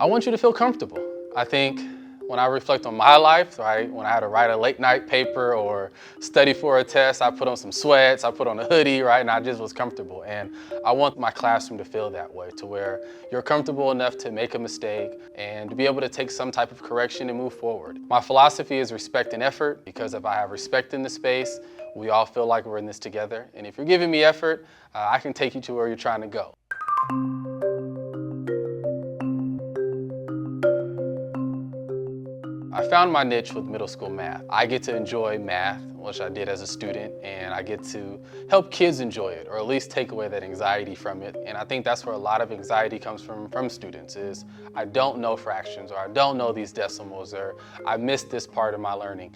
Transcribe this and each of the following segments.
I want you to feel comfortable. I think when I reflect on my life, right, when I had to write a late night paper or study for a test, I put on some sweats, I put on a hoodie, right, and I just was comfortable. And I want my classroom to feel that way, to where you're comfortable enough to make a mistake and to be able to take some type of correction and move forward. My philosophy is respect and effort, because if I have respect in the space, we all feel like we're in this together. And if you're giving me effort, I can take you to where you're trying to go. I found my niche with middle school math. I get to enjoy math, which I did as a student, and I get to help kids enjoy it, or at least take away that anxiety from it. And I think that's where a lot of anxiety comes from students, is I don't know fractions, or I don't know these decimals, or I missed this part of my learning.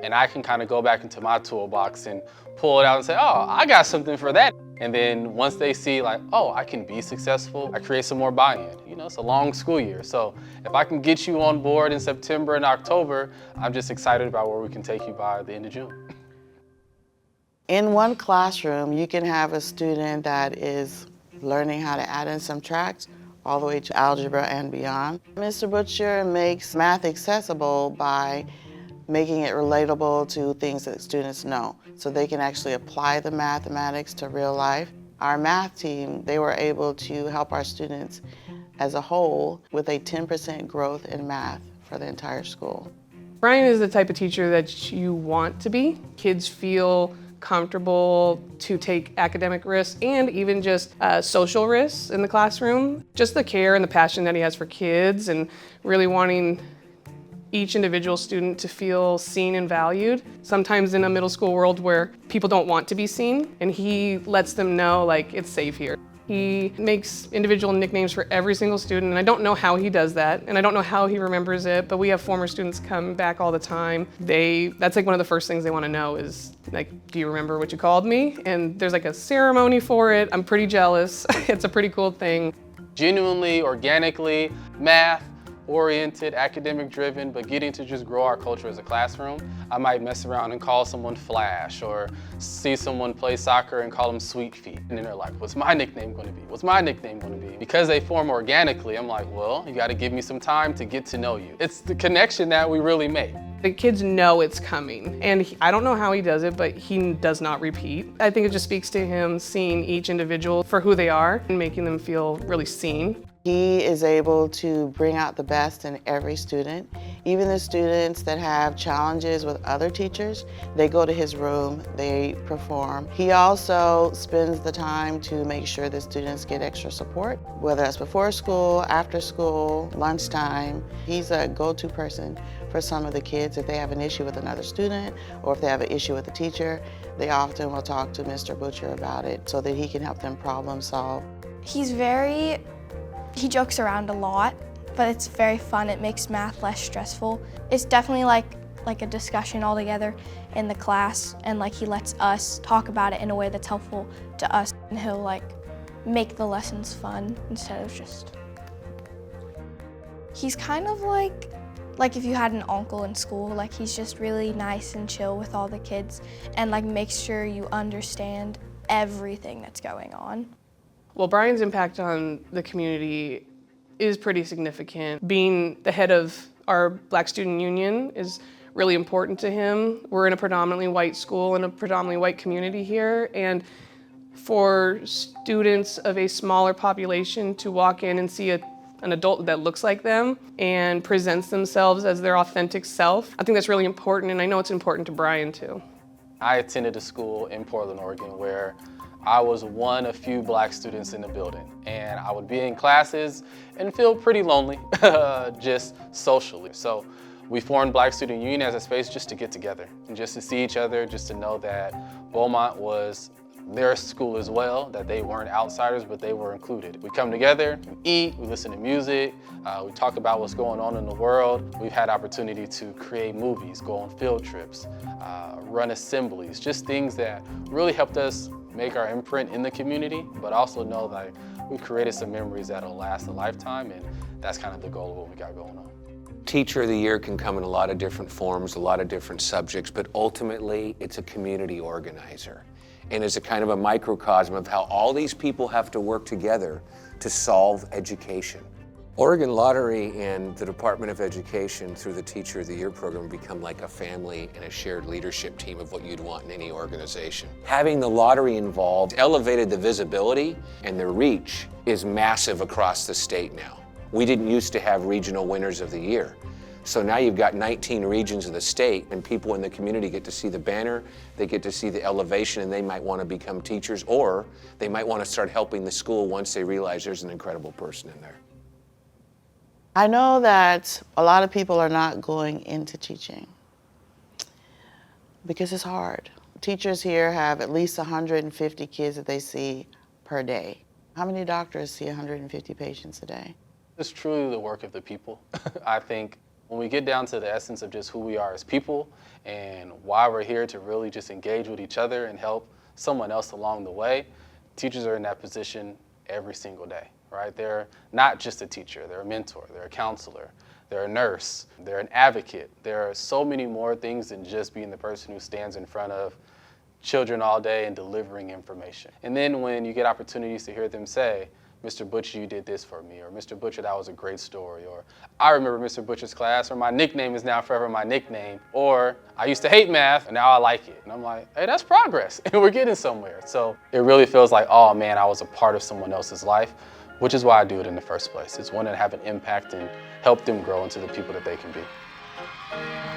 And I can kind of go back into my toolbox and pull it out and say, oh, I got something for that. And then once they see like, oh, I can be successful, I create some more buy-in. You know, it's a long school year. So if I can get you on board in September and October, I'm just excited about where we can take you by the end of June. In one classroom, you can have a student that is learning how to add and subtract all the way to algebra and beyond. Mr. Butcher makes math accessible by making it relatable to things that students know, so they can actually apply the mathematics to real life. Our math team, they were able to help our students as a whole with a 10% growth in math for the entire school. Bryan is the type of teacher that you want to be. Kids feel comfortable to take academic risks and even just social risks in the classroom. Just the care and the passion that he has for kids and really wanting each individual student to feel seen and valued. Sometimes in a middle school world where people don't want to be seen, and he lets them know like it's safe here. He makes individual nicknames for every single student, and I don't know how he does that, and I don't know how he remembers it, but we have former students come back all the time. That's like one of the first things they want to know is like, do you remember what you called me? And there's like a ceremony for it. I'm pretty jealous. It's a pretty cool thing. Genuinely, organically, math, oriented, academic driven, but getting to just grow our culture as a classroom. I might mess around and call someone Flash, or see someone play soccer and call them Sweet Feet. And then they're like, what's my nickname going to be? What's my nickname going to be? Because they form organically, I'm like, well, you got to give me some time to get to know you. It's the connection that we really make. The kids know it's coming, and I don't know how he does it, but he does not repeat. I think it just speaks to him seeing each individual for who they are and making them feel really seen. He is able to bring out the best in every student. Even the students that have challenges with other teachers, they go to his room, they perform. He also spends the time to make sure the students get extra support, whether that's before school, after school, lunchtime. He's a go-to person for some of the kids. If they have an issue with another student or if they have an issue with a teacher, they often will talk to Mr. Butcher about it so that he can help them problem solve. He jokes around a lot, but it's very fun. It makes math less stressful. It's definitely like a discussion all together in the class, and like he lets us talk about it in a way that's helpful to us, and he'll like make the lessons fun instead of just. He's kind of like if you had an uncle in school, like he's just really nice and chill with all the kids and like makes sure you understand everything that's going on. Well, Bryan's impact on the community is pretty significant. Being the head of our Black Student Union is really important to him. We're in a predominantly white school and a predominantly white community here, and for students of a smaller population to walk in and see an adult that looks like them and presents themselves as their authentic self, I think that's really important, and I know it's important to Bryan too. I attended a school in Portland, Oregon, where I was one of few Black students in the building, and I would be in classes and feel pretty lonely, just socially. So we formed Black Student Union as a space just to get together and just to see each other, just to know that Beaumont was their school as well, that they weren't outsiders, but they were included. We come together, we eat, we listen to music, we talk about what's going on in the world. We've had opportunity to create movies, go on field trips, run assemblies, just things that really helped us make our imprint in the community, but also know that we created some memories that'll last a lifetime, and that's kind of the goal of what we got going on. Teacher of the Year can come in a lot of different forms, a lot of different subjects, but ultimately it's a community organizer. And is a kind of a microcosm of how all these people have to work together to solve education. Oregon Lottery and the Department of Education through the Teacher of the Year program become like a family and a shared leadership team of what you'd want in any organization. Having the lottery involved elevated the visibility, and the reach is massive across the state now. We didn't used to have regional winners of the year. So now you've got 19 regions of the state, and people in the community get to see the banner, they get to see the elevation, and they might want to become teachers, or they might want to start helping the school once they realize there's an incredible person in there. I know that a lot of people are not going into teaching because it's hard. Teachers here have at least 150 kids that they see per day. How many doctors see 150 patients a day? It's truly the work of the people. I think when we get down to the essence of just who we are as people and why we're here to really just engage with each other and help someone else along the way, teachers are in that position every single day, right? They're not just a teacher, they're a mentor, they're a counselor, they're a nurse, they're an advocate. There are so many more things than just being the person who stands in front of children all day and delivering information. And then when you get opportunities to hear them say, Mr. Butcher, you did this for me, or Mr. Butcher, that was a great story, or I remember Mr. Butcher's class, or my nickname is now forever my nickname, or I used to hate math and now I like it. And I'm like, hey, that's progress, and we're getting somewhere. So it really feels like, oh man, I was a part of someone else's life, which is why I do it in the first place. It's one to have an impact and help them grow into the people that they can be.